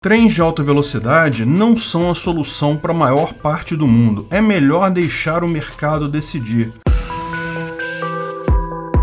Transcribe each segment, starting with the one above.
Trens de alta velocidade não são a solução para a maior parte do mundo. É melhor deixar o mercado decidir.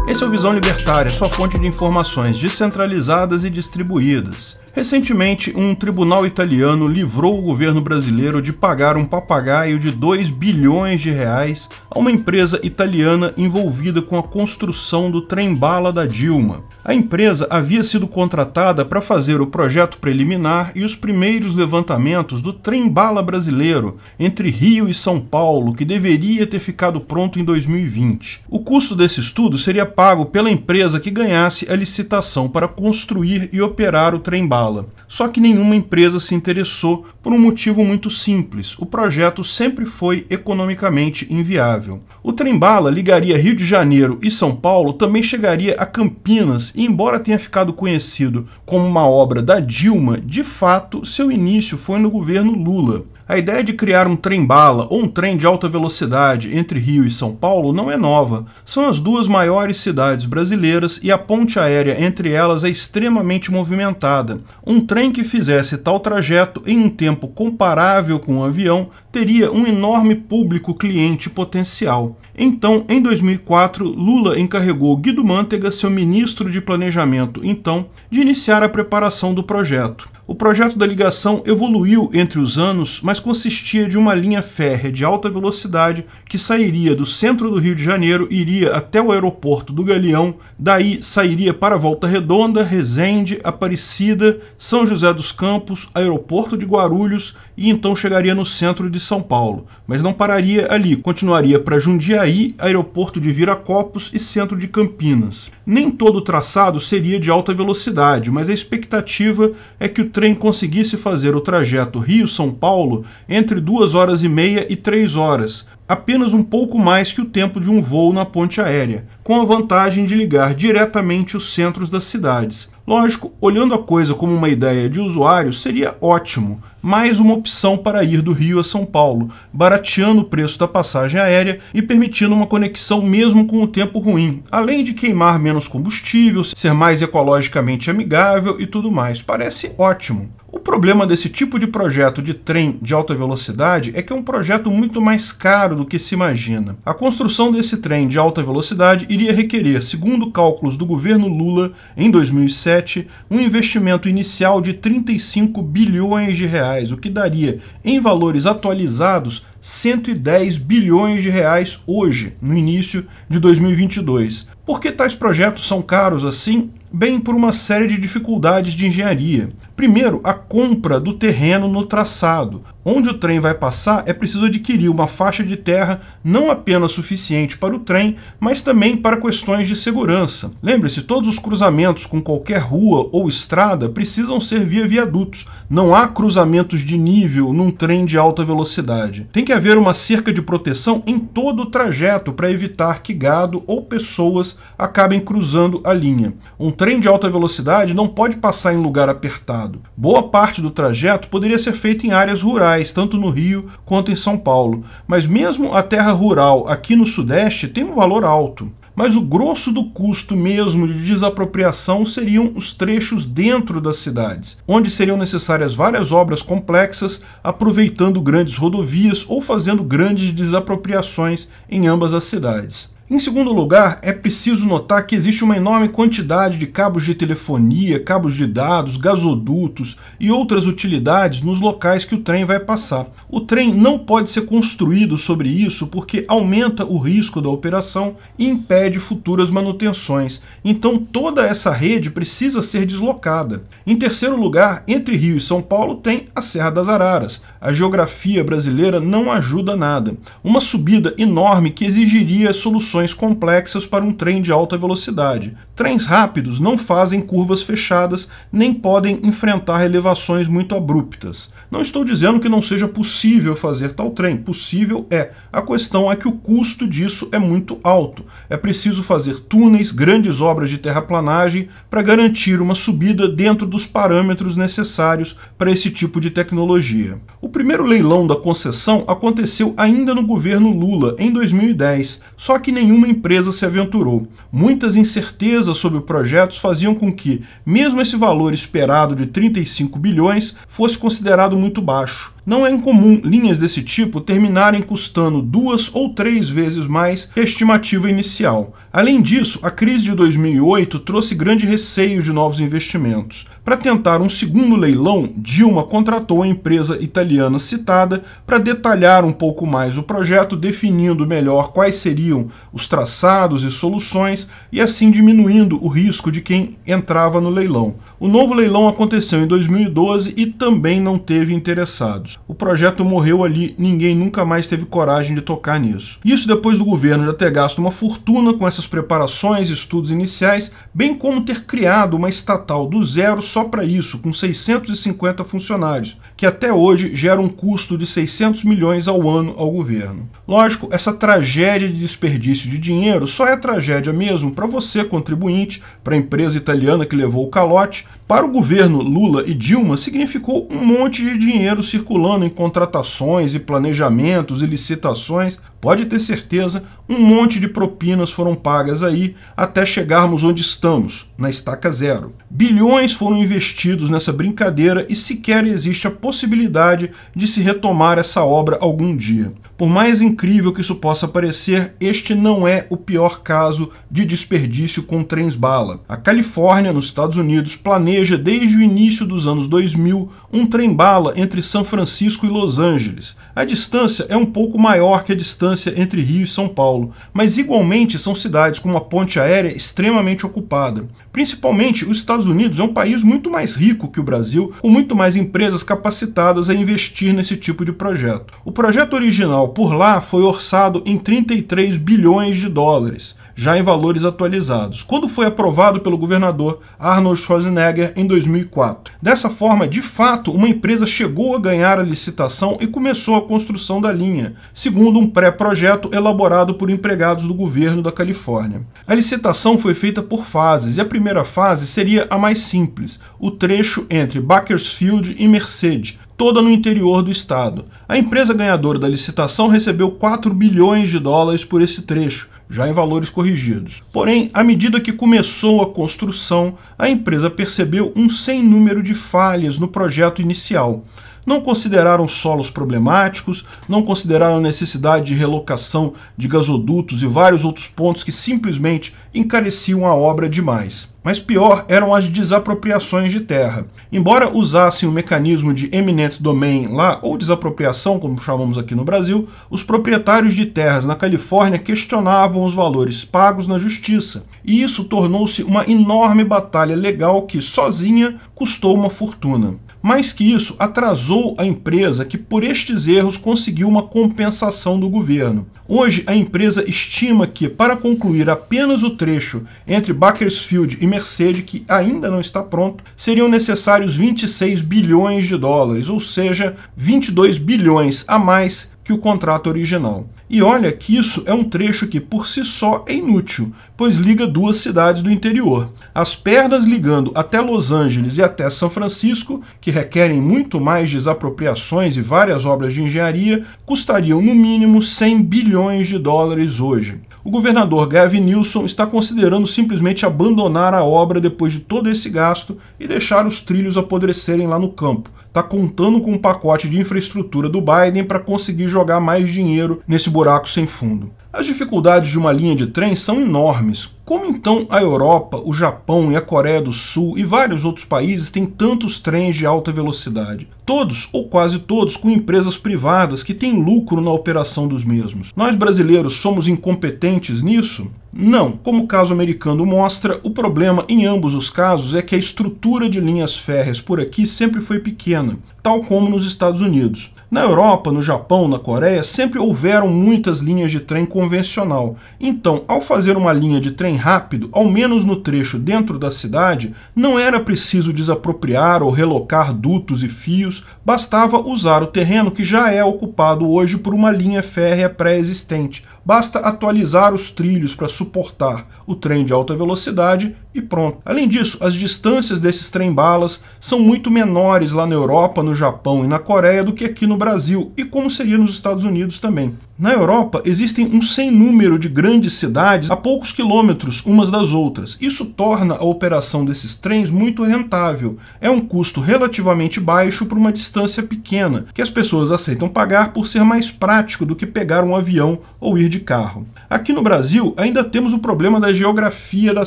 Esse é o Visão Libertária, sua fonte de informações descentralizadas e distribuídas. Recentemente, um tribunal italiano livrou o governo brasileiro de pagar um papagaio de 2 bilhões de reais a uma empresa italiana envolvida com a construção do trem-bala da Dilma. A empresa havia sido contratada para fazer o projeto preliminar e os primeiros levantamentos do trem-bala brasileiro entre Rio e São Paulo, que deveria ter ficado pronto em 2020. O custo desse estudo seria pago pela empresa que ganhasse a licitação para construir e operar o trem-bala. Só que nenhuma empresa se interessou por um motivo muito simples: o projeto sempre foi economicamente inviável. O trem-bala ligaria Rio de Janeiro e São Paulo, também chegaria a Campinas e, embora tenha ficado conhecido como uma obra da Dilma, de fato seu início foi no governo Lula. A ideia de criar um trem-bala ou um trem de alta velocidade entre Rio e São Paulo não é nova. São as duas maiores cidades brasileiras e a ponte aérea entre elas é extremamente movimentada. Um trem que fizesse tal trajeto em um tempo comparável com um avião teria um enorme público cliente potencial. Então, em 2004, Lula encarregou Guido Mantega, seu ministro de Planejamento então, de iniciar a preparação do projeto. O projeto da ligação evoluiu entre os anos, mas consistia de uma linha férrea de alta velocidade que sairia do centro do Rio de Janeiro e iria até o aeroporto do Galeão, daí sairia para Volta Redonda, Resende, Aparecida, São José dos Campos, aeroporto de Guarulhos e então chegaria no centro de São Paulo. Mas não pararia ali, continuaria para Jundiaí, aeroporto de Viracopos e centro de Campinas. Nem todo o traçado seria de alta velocidade, mas a expectativa é que o trem conseguisse fazer o trajeto Rio-São Paulo entre 2 horas e meia e 3 horas, apenas um pouco mais que o tempo de um voo na ponte aérea, com a vantagem de ligar diretamente os centros das cidades. Lógico, olhando a coisa como uma ideia de usuário, seria ótimo, mais uma opção para ir do Rio a São Paulo, barateando o preço da passagem aérea e permitindo uma conexão mesmo com o tempo ruim, além de queimar menos combustível, ser mais ecologicamente amigável e tudo mais. Parece ótimo. O problema desse tipo de projeto de trem de alta velocidade é que é um projeto muito mais caro do que se imagina. A construção desse trem de alta velocidade iria requerer, segundo cálculos do governo Lula em 2007, um investimento inicial de 35 bilhões de reais, o que daria, em valores atualizados, 110 bilhões de reais hoje, no início de 2022. Por que tais projetos são caros assim? Bem, por uma série de dificuldades de engenharia. Primeiro, a compra do terreno no traçado. Onde o trem vai passar, é preciso adquirir uma faixa de terra não apenas suficiente para o trem, mas também para questões de segurança. Lembre-se, todos os cruzamentos com qualquer rua ou estrada precisam ser via viadutos. Não há cruzamentos de nível num trem de alta velocidade. Tem que haver uma cerca de proteção em todo o trajeto para evitar que gado ou pessoas acabem cruzando a linha. Um trem de alta velocidade não pode passar em lugar apertado. Boa parte do trajeto poderia ser feito em áreas rurais, tanto no Rio quanto em São Paulo, mas mesmo a terra rural aqui no Sudeste tem um valor alto. Mas o grosso do custo mesmo de desapropriação seriam os trechos dentro das cidades, onde seriam necessárias várias obras complexas, aproveitando grandes rodovias ou fazendo grandes desapropriações em ambas as cidades. Em segundo lugar, é preciso notar que existe uma enorme quantidade de cabos de telefonia, cabos de dados, gasodutos e outras utilidades nos locais que o trem vai passar. O trem não pode ser construído sobre isso porque aumenta o risco da operação e impede futuras manutenções. Então toda essa rede precisa ser deslocada. Em terceiro lugar, entre Rio e São Paulo tem a Serra das Araras. A geografia brasileira não ajuda nada. Uma subida enorme que exigiria soluções complexas para um trem de alta velocidade. Trens rápidos não fazem curvas fechadas, nem podem enfrentar elevações muito abruptas. Não estou dizendo que não seja possível fazer tal trem, possível é. A questão é que o custo disso é muito alto. É preciso fazer túneis, grandes obras de terraplanagem para garantir uma subida dentro dos parâmetros necessários para esse tipo de tecnologia. O primeiro leilão da concessão aconteceu ainda no governo Lula, em 2010, só que nenhum nenhuma empresa se aventurou. Muitas incertezas sobre projetos faziam com que, mesmo esse valor esperado de 35 bilhões, fosse considerado muito baixo. Não é incomum linhas desse tipo terminarem custando 2 ou 3 vezes mais que a estimativa inicial. Além disso, a crise de 2008 trouxe grande receio de novos investimentos. Para tentar um segundo leilão, Dilma contratou a empresa italiana citada para detalhar um pouco mais o projeto, definindo melhor quais seriam os traçados e soluções e assim diminuindo o risco de quem entrava no leilão. O novo leilão aconteceu em 2012 e também não teve interessados. O projeto morreu ali, ninguém nunca mais teve coragem de tocar nisso. Isso depois do governo já ter gasto uma fortuna com essas preparações e estudos iniciais, bem como ter criado uma estatal do zero só para isso, com 650 funcionários, que até hoje gera um custo de 600 milhões ao ano ao governo. Lógico, essa tragédia de desperdício de dinheiro só é tragédia mesmo para você, contribuinte, para a empresa italiana que levou o calote. Para o governo Lula e Dilma, significou um monte de dinheiro circulando em contratações e planejamentos e licitações. Pode ter certeza, um monte de propinas foram pagas aí até chegarmos onde estamos, na estaca zero. Bilhões foram investidos nessa brincadeira e sequer existe a possibilidade de se retomar essa obra algum dia. Por mais incrível que isso possa parecer, este não é o pior caso de desperdício com trens-bala. A Califórnia, nos Estados Unidos, planeja desde o início dos anos 2000 um trem-bala entre São Francisco e Los Angeles. A distância é um pouco maior que a distância entre Rio e São Paulo, mas igualmente são cidades com uma ponte aérea extremamente ocupada. Principalmente, os Estados Unidos é um país muito mais rico que o Brasil, com muito mais empresas capacitadas a investir nesse tipo de projeto. O projeto original por lá foi orçado em 33 bilhões de dólares, já em valores atualizados, quando foi aprovado pelo governador Arnold Schwarzenegger em 2004. Dessa forma, de fato, uma empresa chegou a ganhar a licitação e começou a construção da linha, segundo um pré-projeto elaborado por empregados do governo da Califórnia. A licitação foi feita por fases, e a primeira fase seria a mais simples, o trecho entre Bakersfield e Merced, toda no interior do estado. A empresa ganhadora da licitação recebeu 4 bilhões de dólares por esse trecho, já em valores corrigidos. Porém, à medida que começou a construção, a empresa percebeu um sem número de falhas no projeto inicial. Não consideraram solos problemáticos, não consideraram a necessidade de relocação de gasodutos e vários outros pontos que simplesmente encareciam a obra demais. Mas pior eram as desapropriações de terra. Embora usassem o mecanismo de eminent domain lá, ou desapropriação, como chamamos aqui no Brasil, os proprietários de terras na Califórnia questionavam os valores pagos na justiça. E isso tornou-se uma enorme batalha legal que, sozinha, custou uma fortuna. Mais que isso, atrasou a empresa que, por estes erros, conseguiu uma compensação do governo. Hoje, a empresa estima que, para concluir apenas o trecho entre Bakersfield e Merced, que ainda não está pronto, seriam necessários 26 bilhões de dólares, ou seja, 22 bilhões a mais que o contrato original. E olha que isso é um trecho que por si só é inútil, pois liga duas cidades do interior. As pernas ligando até Los Angeles e até São Francisco, que requerem muito mais desapropriações e várias obras de engenharia, custariam no mínimo 100 bilhões de dólares hoje. O governador Gavin Newsom está considerando simplesmente abandonar a obra depois de todo esse gasto e deixar os trilhos apodrecerem lá no campo. Está contando com um pacote de infraestrutura do Biden para conseguir jogar mais dinheiro nesse buraco sem fundo. As dificuldades de uma linha de trem são enormes. Como então a Europa, o Japão e a Coreia do Sul e vários outros países têm tantos trens de alta velocidade? Todos, ou quase todos, com empresas privadas que têm lucro na operação dos mesmos. Nós brasileiros somos incompetentes nisso? Não. Como o caso americano mostra, o problema em ambos os casos é que a estrutura de linhas férreas por aqui sempre foi pequena, tal como nos Estados Unidos. Na Europa, no Japão, na Coreia, sempre houveram muitas linhas de trem convencional. Então, ao fazer uma linha de trem rápido, ao menos no trecho dentro da cidade, não era preciso desapropriar ou relocar dutos e fios, bastava usar o terreno que já é ocupado hoje por uma linha férrea pré-existente. Basta atualizar os trilhos para suportar o trem de alta velocidade e pronto. Além disso, as distâncias desses trem-balas são muito menores lá na Europa, no Japão e na Coreia do que aqui no Brasil, e como seria nos Estados Unidos também. Na Europa, existem um sem número de grandes cidades a poucos quilômetros umas das outras. Isso torna a operação desses trens muito rentável. É um custo relativamente baixo para uma distância pequena, que as pessoas aceitam pagar por ser mais prático do que pegar um avião ou ir de carro. Aqui no Brasil, ainda temos o problema da geografia da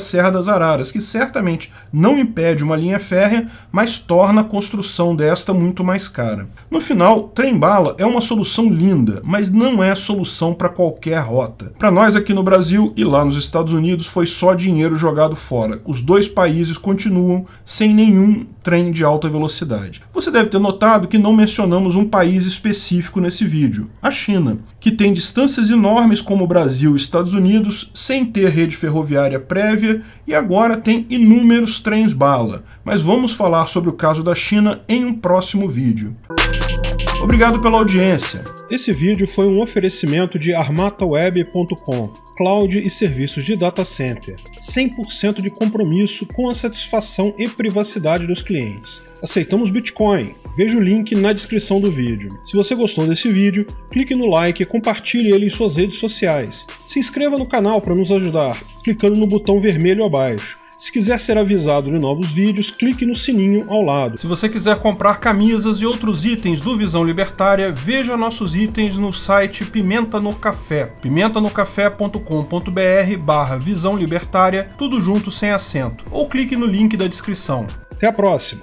Serra das Araras, que certamente não impede uma linha férrea, mas torna a construção desta muito mais cara. No final, trem-bala é uma solução linda, mas não é solução para qualquer rota. Para nós aqui no Brasil e lá nos Estados Unidos foi só dinheiro jogado fora. Os dois países continuam sem nenhum trem de alta velocidade. Você deve ter notado que não mencionamos um país específico nesse vídeo, a China, que tem distâncias enormes como o Brasil e Estados Unidos, sem ter rede ferroviária prévia e agora tem inúmeros trens-bala. Mas vamos falar sobre o caso da China em um próximo vídeo. Obrigado pela audiência. Esse vídeo foi um oferecimento de armataweb.com, cloud e serviços de data center, 100% de compromisso com a satisfação e privacidade dos clientes. Aceitamos Bitcoin. Veja o link na descrição do vídeo. Se você gostou desse vídeo, clique no like e compartilhe ele em suas redes sociais. Se inscreva no canal para nos ajudar, clicando no botão vermelho abaixo. Se quiser ser avisado de novos vídeos, clique no sininho ao lado. Se você quiser comprar camisas e outros itens do Visão Libertária, veja nossos itens no site Pimenta no Café, pimentanocafé.com.br/Visão Libertária, tudo junto sem acento, ou clique no link da descrição. Até a próxima!